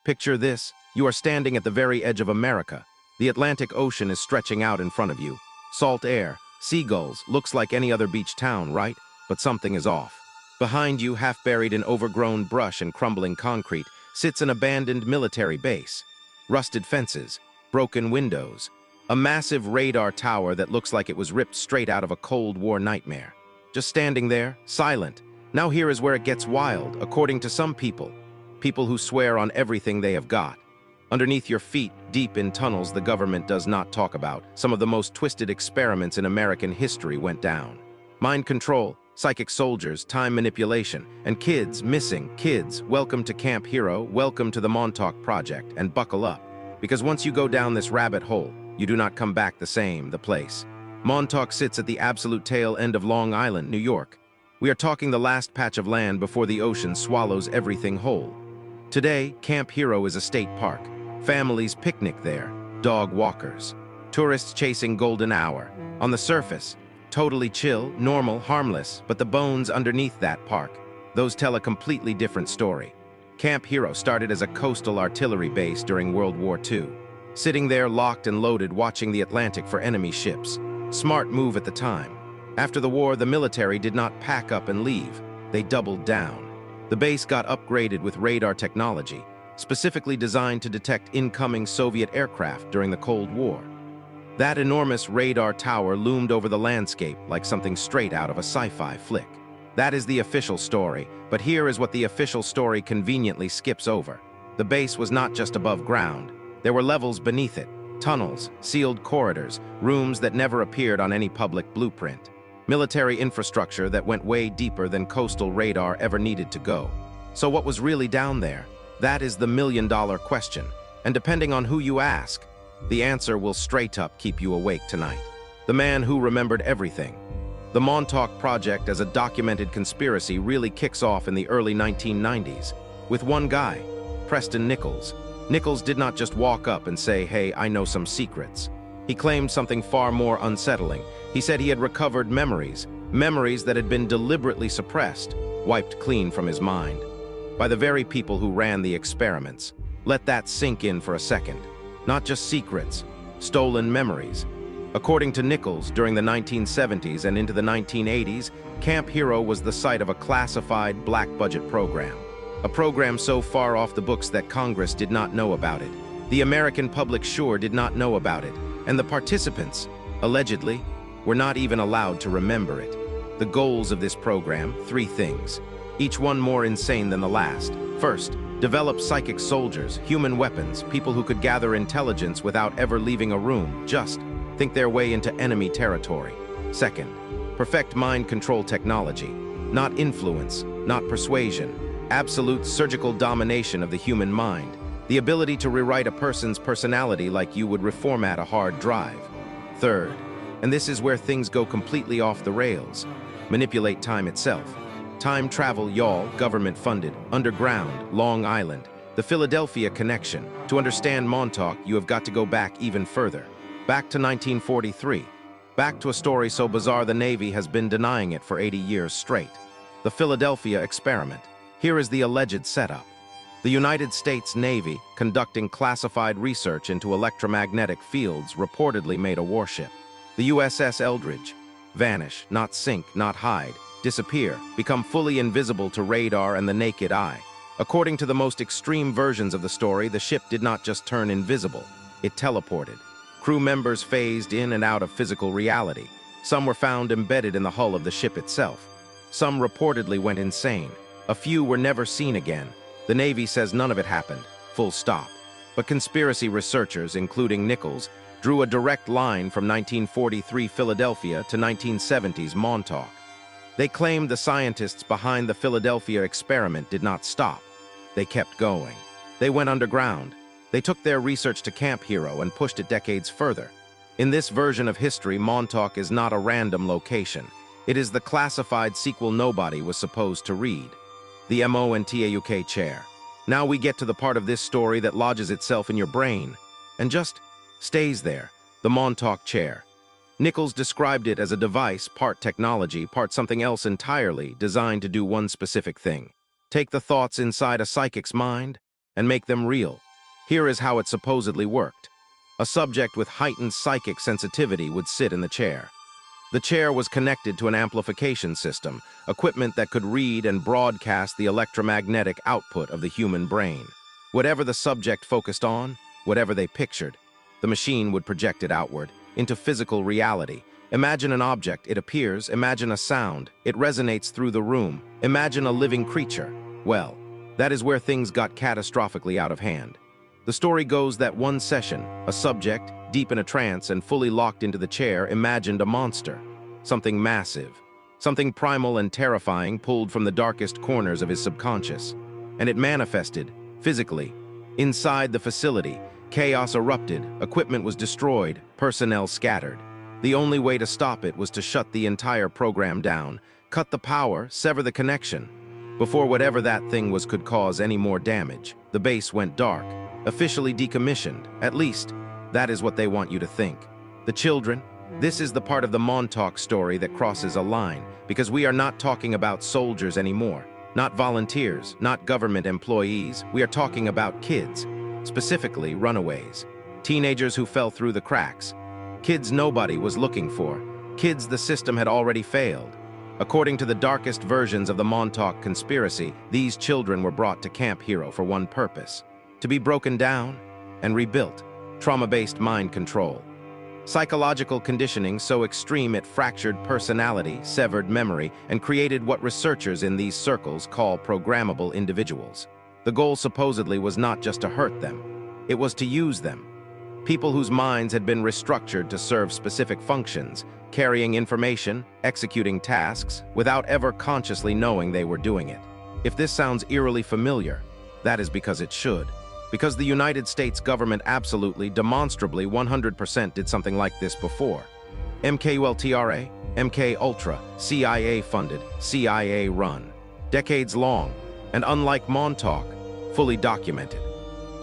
Picture this, you are standing at the very edge of America. The Atlantic Ocean is stretching out in front of you. Salt air, seagulls, looks like any other beach town, right? But something is off. Behind you, half buried in overgrown brush and crumbling concrete, sits an abandoned military base. Rusted fences, broken windows, a massive radar tower that looks like it was ripped straight out of a Cold War nightmare. Just standing there, silent. Now here is where it gets wild, according to some people. People who swear on everything they have got. Underneath your feet, deep in tunnels the government does not talk about, some of the most twisted experiments in American history went down. Mind control, psychic soldiers, time manipulation, and kids missing. Kids, welcome to Camp Hero, welcome to the Montauk Project, and buckle up. Because once you go down this rabbit hole, you do not come back the same, the place. Montauk sits at the absolute tail end of Long Island, New York. We are talking the last patch of land before the ocean swallows everything whole. Today, Camp Hero is a state park. Families picnic there, dog walkers. Tourists chasing golden hour. On the surface, totally chill, normal, harmless, but the bones underneath that park, those tell a completely different story. Camp Hero started as a coastal artillery base during World War II. Sitting there locked and loaded watching the Atlantic for enemy ships. Smart move at the time. After the war, the military did not pack up and leave. They doubled down. The base got upgraded with radar technology, specifically designed to detect incoming Soviet aircraft during the Cold War. That enormous radar tower loomed over the landscape like something straight out of a sci-fi flick. That is the official story, but here is what the official story conveniently skips over. The base was not just above ground. There were levels beneath it, tunnels, sealed corridors, rooms that never appeared on any public blueprint. Military infrastructure that went way deeper than coastal radar ever needed to go. So what was really down there? That is the million-dollar question. And depending on who you ask, the answer will straight up keep you awake tonight. The man who remembered everything. The Montauk Project as a documented conspiracy really kicks off in the early 1990s with one guy, Preston Nichols. Nichols did not just walk up and say, "Hey, I know some secrets." He claimed something far more unsettling. He said he had recovered memories that had been deliberately suppressed, wiped clean from his mind, by the very people who ran the experiments. Let that sink in for a second. Not just secrets, stolen memories. According to Nichols, during the 1970s and into the 1980s, Camp Hero was the site of a classified black-budget program. A program so far off the books that Congress did not know about it. The American public sure did not know about it. And the participants, allegedly, were not even allowed to remember it. The goals of this program, 3 things, each one more insane than the last. First, develop psychic soldiers, human weapons, people who could gather intelligence without ever leaving a room, just think their way into enemy territory. Second, perfect mind control technology, not influence, not persuasion, absolute surgical domination of the human mind, the ability to rewrite a person's personality like you would reformat a hard drive. Third, and this is where things go completely off the rails, manipulate time itself. Time travel, y'all, government-funded, underground, Long Island, the Philadelphia connection. To understand Montauk, you have got to go back even further. Back to 1943. Back to a story so bizarre the Navy has been denying it for 80 years straight. The Philadelphia experiment. Here is the alleged setup. The United States Navy, conducting classified research into electromagnetic fields, reportedly made a warship. The USS Eldridge. Vanish, not sink, not hide. Disappear, become fully invisible to radar and the naked eye. According to the most extreme versions of the story, the ship did not just turn invisible. It teleported. Crew members phased in and out of physical reality. Some were found embedded in the hull of the ship itself. Some reportedly went insane. A few were never seen again. The Navy says none of it happened, full stop. But conspiracy researchers, including Nichols, drew a direct line from 1943 Philadelphia to 1970s Montauk. They claimed the scientists behind the Philadelphia experiment did not stop. They kept going. They went underground. They took their research to Camp Hero and pushed it decades further. In this version of history, Montauk is not a random location. It is the classified sequel nobody was supposed to read. The Montauk chair. Now we get to the part of this story that lodges itself in your brain and just stays there, the Montauk chair. Nichols described it as a device, part technology, part something else entirely, designed to do one specific thing. Take the thoughts inside a psychic's mind and make them real. Here is how it supposedly worked. A subject with heightened psychic sensitivity would sit in the chair. The chair was connected to an amplification system, equipment that could read and broadcast the electromagnetic output of the human brain. Whatever the subject focused on, whatever they pictured, the machine would project it outward, into physical reality. Imagine an object, it appears. Imagine a sound, it resonates through the room. Imagine a living creature. Well, that is where things got catastrophically out of hand. The story goes that one session, a subject, deep in a trance and fully locked into the chair, imagined a monster. Something massive, something primal and terrifying pulled from the darkest corners of his subconscious. And it manifested, physically. Inside the facility, chaos erupted, equipment was destroyed, personnel scattered. The only way to stop it was to shut the entire program down, cut the power, sever the connection. Before whatever that thing was could cause any more damage, the base went dark, officially decommissioned. At least, that is what they want you to think. The children, this is the part of the Montauk story that crosses a line, because we are not talking about soldiers anymore, not volunteers, not government employees. We are talking about kids, specifically runaways, teenagers who fell through the cracks, kids nobody was looking for, kids the system had already failed. According to the darkest versions of the Montauk conspiracy, these children were brought to Camp Hero for one purpose: to be broken down and rebuilt. Trauma-based mind control. Psychological conditioning so extreme it fractured personality, severed memory, and created what researchers in these circles call programmable individuals. The goal supposedly was not just to hurt them, it was to use them. People whose minds had been restructured to serve specific functions, carrying information, executing tasks, without ever consciously knowing they were doing it. If this sounds eerily familiar, that is because it should. Because the United States government absolutely, demonstrably, 100% did something like this before. MKUltra, MK Ultra, CIA-funded, CIA-run. Decades long, and unlike Montauk, fully documented.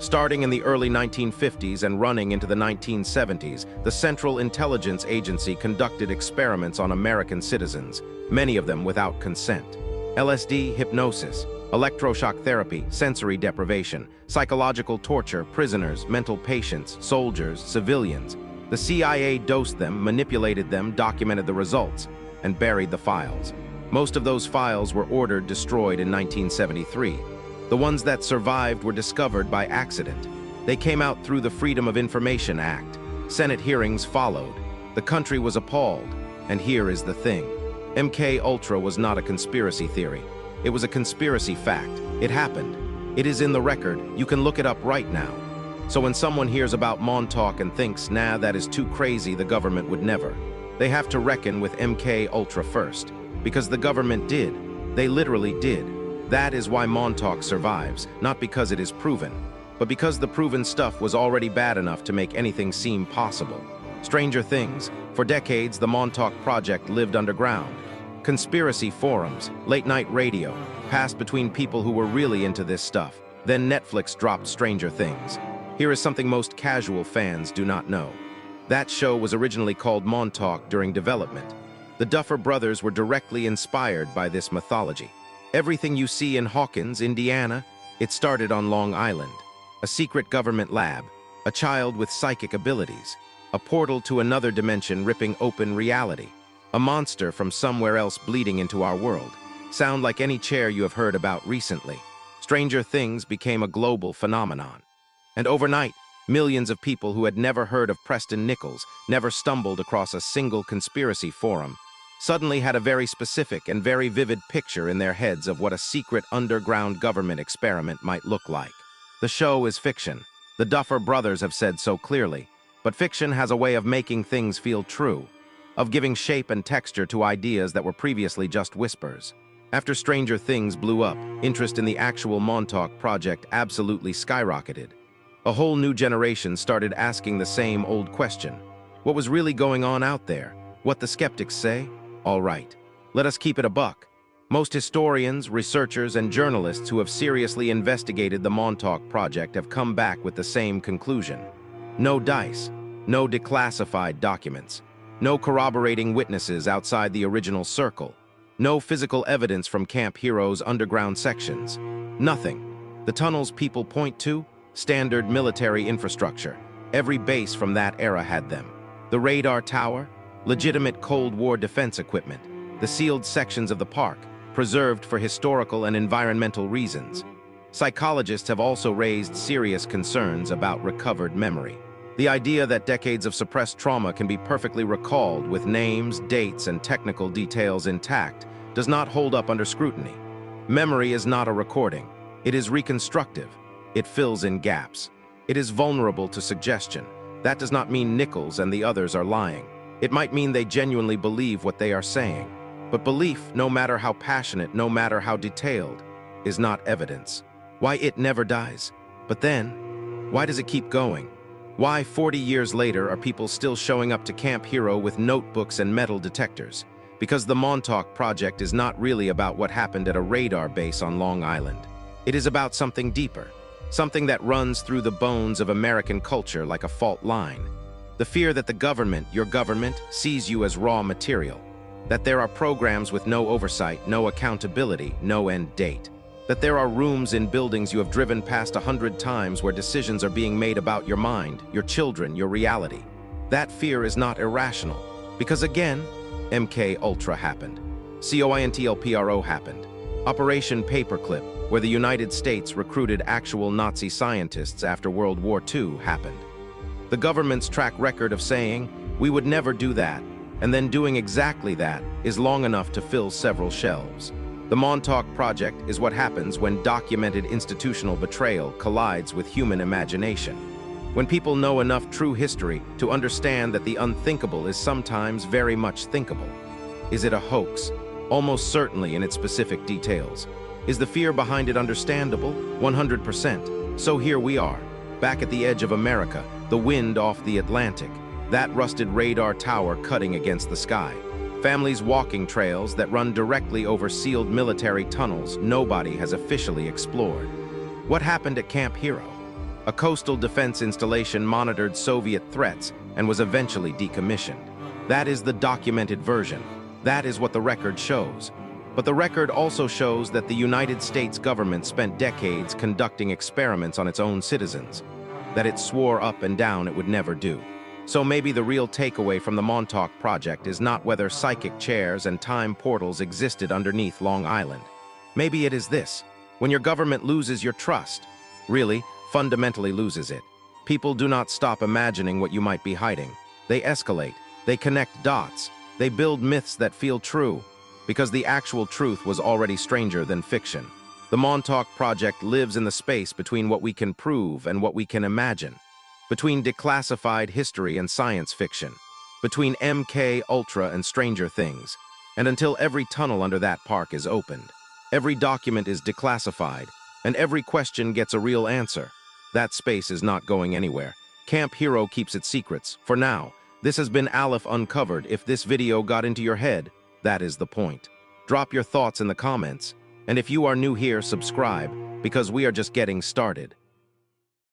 Starting in the early 1950s and running into the 1970s, the Central Intelligence Agency conducted experiments on American citizens, many of them without consent. LSD, hypnosis, electroshock therapy, sensory deprivation, psychological torture, prisoners, mental patients, soldiers, civilians. The CIA dosed them, manipulated them, documented the results, and buried the files. Most of those files were ordered destroyed in 1973. The ones that survived were discovered by accident. They came out through the Freedom of Information Act. Senate hearings followed. The country was appalled. And here is the thing. MK Ultra was not a conspiracy theory. It was a conspiracy fact. It happened. It is in the record. You can look it up right now. So when someone hears about Montauk and thinks, nah, that is too crazy, the government would never. They have to reckon with MK Ultra first. Because the government did. They literally did. That is why Montauk survives, not because it is proven, but because the proven stuff was already bad enough to make anything seem possible. Stranger things, for decades the Montauk Project lived underground. Conspiracy forums, late-night radio, passed between people who were really into this stuff. Then Netflix dropped Stranger Things. Here is something most casual fans do not know. That show was originally called Montauk during development. The Duffer Brothers were directly inspired by this mythology. Everything you see in Hawkins, Indiana, it started on Long Island. A secret government lab, a child with psychic abilities, a portal to another dimension ripping open reality, a monster from somewhere else bleeding into our world. Sound like any chair you have heard about recently. Stranger Things became a global phenomenon. And overnight, millions of people who had never heard of Preston Nichols, never stumbled across a single conspiracy forum, suddenly had a very specific and very vivid picture in their heads of what a secret underground government experiment might look like. The show is fiction. The Duffer Brothers have said so clearly. But fiction has a way of making things feel true, of giving shape and texture to ideas that were previously just whispers. After Stranger Things blew up, interest in the actual Montauk Project absolutely skyrocketed. A whole new generation started asking the same old question. What was really going on out there? What the skeptics say? All right, let us keep it a buck. Most historians, researchers, and journalists who have seriously investigated the Montauk Project have come back with the same conclusion. No dice, no declassified documents, no corroborating witnesses outside the original circle, no physical evidence from Camp Hero's underground sections. Nothing. The tunnels people point to? Standard military infrastructure. Every base from that era had them. The radar tower? Legitimate Cold War defense equipment. The sealed sections of the park, preserved for historical and environmental reasons. Psychologists have also raised serious concerns about recovered memory. The idea that decades of suppressed trauma can be perfectly recalled with names, dates, and technical details intact does not hold up under scrutiny. Memory is not a recording. It is reconstructive. It fills in gaps. It is vulnerable to suggestion. That does not mean Nichols and the others are lying. It might mean they genuinely believe what they are saying. But belief, no matter how passionate, no matter how detailed, is not evidence. Why it never dies? But then, why does it keep going? Why 40 years later are people still showing up to Camp Hero with notebooks and metal detectors? Because the Montauk project is not really about what happened at a radar base on Long Island. It is about something deeper, something that runs through the bones of American culture like a fault line. The fear that the government, your government, sees you as raw material. That there are programs with no oversight, no accountability, no end date. That there are rooms in buildings you have driven past 100 times where decisions are being made about your mind, your children, your reality. That fear is not irrational. Because again, MK Ultra happened. COINTLPRO happened. Operation Paperclip, where the United States recruited actual Nazi scientists after World War II, happened. The government's track record of saying, "We would never do that," and then doing exactly that is long enough to fill several shelves. The Montauk Project is what happens when documented institutional betrayal collides with human imagination. When people know enough true history to understand that the unthinkable is sometimes very much thinkable. Is it a hoax? Almost certainly in its specific details. Is the fear behind it understandable? 100%. So here we are, back at the edge of America, the wind off the Atlantic, that rusted radar tower cutting against the sky. Families walking trails that run directly over sealed military tunnels nobody has officially explored. What happened at Camp Hero? A coastal defense installation monitored Soviet threats and was eventually decommissioned. That is the documented version. That is what the record shows. But the record also shows that the United States government spent decades conducting experiments on its own citizens, that it swore up and down it would never do. So maybe the real takeaway from the Montauk Project is not whether psychic chairs and time portals existed underneath Long Island. Maybe it is this: when your government loses your trust, really, fundamentally loses it, people do not stop imagining what you might be hiding. They escalate, they connect dots, they build myths that feel true, because the actual truth was already stranger than fiction. The Montauk Project lives in the space between what we can prove and what we can imagine. Between declassified history and science fiction, between MK Ultra and Stranger Things, and until every tunnel under that park is opened, every document is declassified, and every question gets a real answer. That space is not going anywhere. Camp Hero keeps its secrets, for now. This has been Alif Uncovered. If this video got into your head, that is the point. Drop your thoughts in the comments, and if you are new here, subscribe, because we are just getting started.